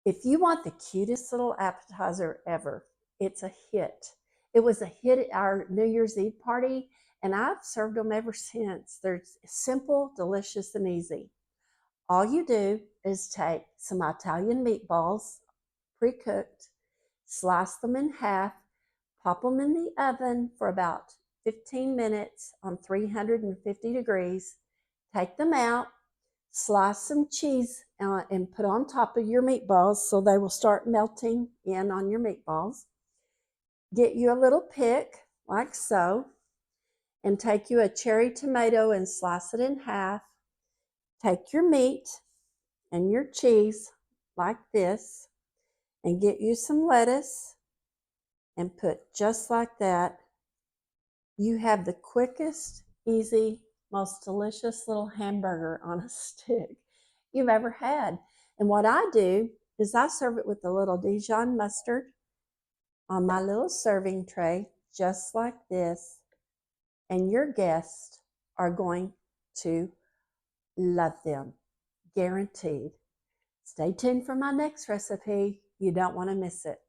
If you want the cutest little appetizer ever, it's a hit. It was a hit at our New Year's Eve party, and I've served them ever since. They're simple, delicious, and easy. All you do is take some Italian meatballs, pre-cooked, slice them in half, pop them in the oven for about 15 minutes on 350 degrees, take them out, slice some cheese and put on top of your meatballs so they will start melting in on your meatballs. Get you a little pick like so, and take you a cherry tomato and slice it in half. Take your meat and your cheese like this, and get you some lettuce and put just like that. You have the quickest, easy, most delicious little hamburger on a stick you've ever had. And what I do is I serve it with a little Dijon mustard on my little serving tray, just like this. And your guests are going to love them, guaranteed. Stay tuned for my next recipe. You don't want to miss it.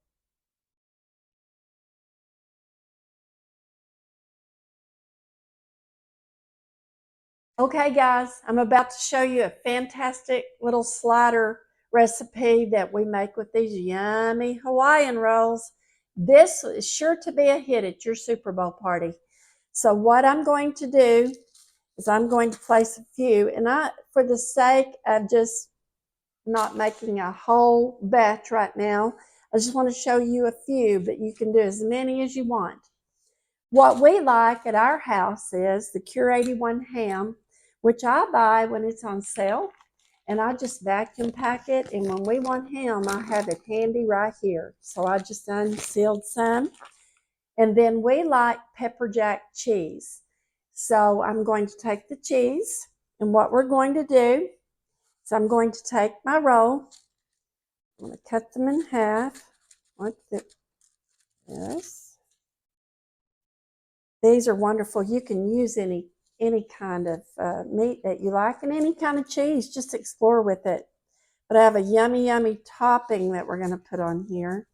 Okay, guys, I'm about to show you a fantastic little slider recipe that we make with these yummy Hawaiian rolls. This is sure to be a hit at your Super Bowl party. So what I'm going to do is I'm going to place a few, and for the sake of just not making a whole batch right now, I just want to show you a few, but you can do as many as you want. What we like at our house is the Cure 81 ham, which I buy when it's on sale, and I just vacuum pack it, and when we want ham, I have it handy right here. So I just unsealed some. And then we like pepper jack cheese. So I'm going to take the cheese, and what we're going to do is I'm going to take my roll, I'm going to cut them in half like this. These are wonderful. You can use any kind of meat that you like and any kind of cheese. Just explore with it. But I have a yummy, yummy topping that we're going to put on here.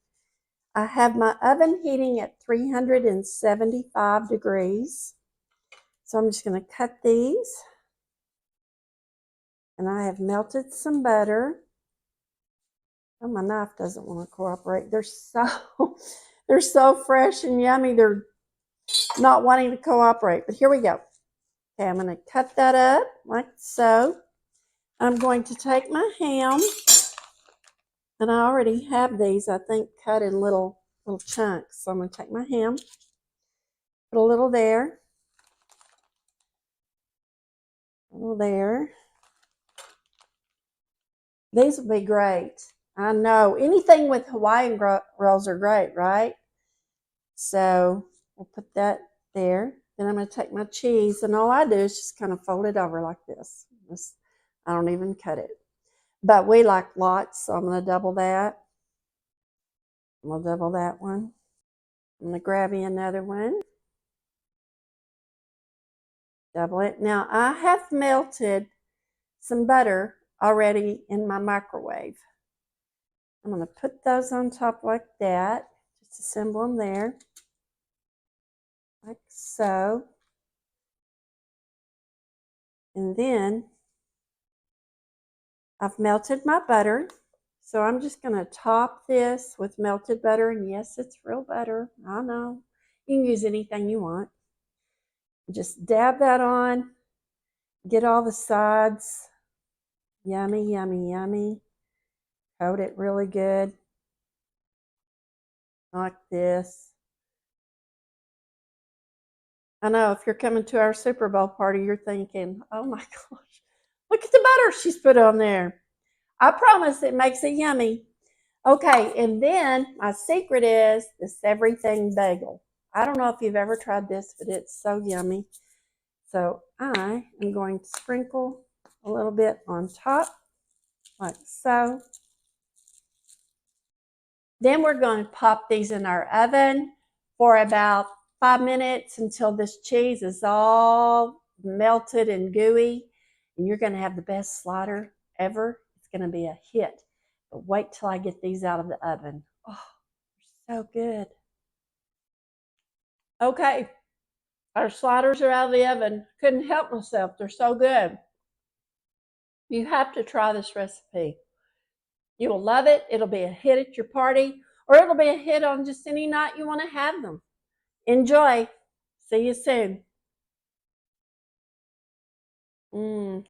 I have my oven heating at 375 degrees. So I'm just going to cut these. And I have melted some butter. Oh, my knife doesn't want to cooperate. They're so fresh and yummy. They're not wanting to cooperate. But here we go. Okay, I'm going to cut that up like so. I'm going to take my ham, and I already have these, I think, cut in little chunks. So I'm going to take my ham, put a little there, a little there. These will be great. I know. Anything with Hawaiian rolls are great, right? So we'll put that there. Then I'm going to take my cheese, and all I do is just kind of fold it over like this. I don't even cut it. But we like lots, so I'm going to double that. I'm going to double that one. I'm going to grab me another one. Double it. Now, I have melted some butter already in my microwave. I'm going to put those on top like that. Just assemble them there. Like so. And then I've melted my butter. So I'm just going to top this with melted butter. And yes, it's real butter. I know. You can use anything you want. Just dab that on. Get all the sides. Yummy, yummy, yummy. Coat it really good. Like this. I know if you're coming to our Super Bowl party, you're thinking, oh my gosh, look at the butter she's put on there. I promise it makes it yummy. Okay, and then my secret is this everything bagel. I don't know if you've ever tried this, but it's so yummy. So I am going to sprinkle a little bit on top, like so. Then we're going to pop these in our oven for about 5 minutes until this cheese is all melted and gooey. And you're going to have the best slider ever. It's going to be a hit. But wait till I get these out of the oven. Oh, so good. Okay, our sliders are out of the oven. Couldn't help myself. They're so good. You have to try this recipe. You will love it. It'll be a hit at your party, or it'll be a hit on just any night you want to have them. Enjoy. See you soon.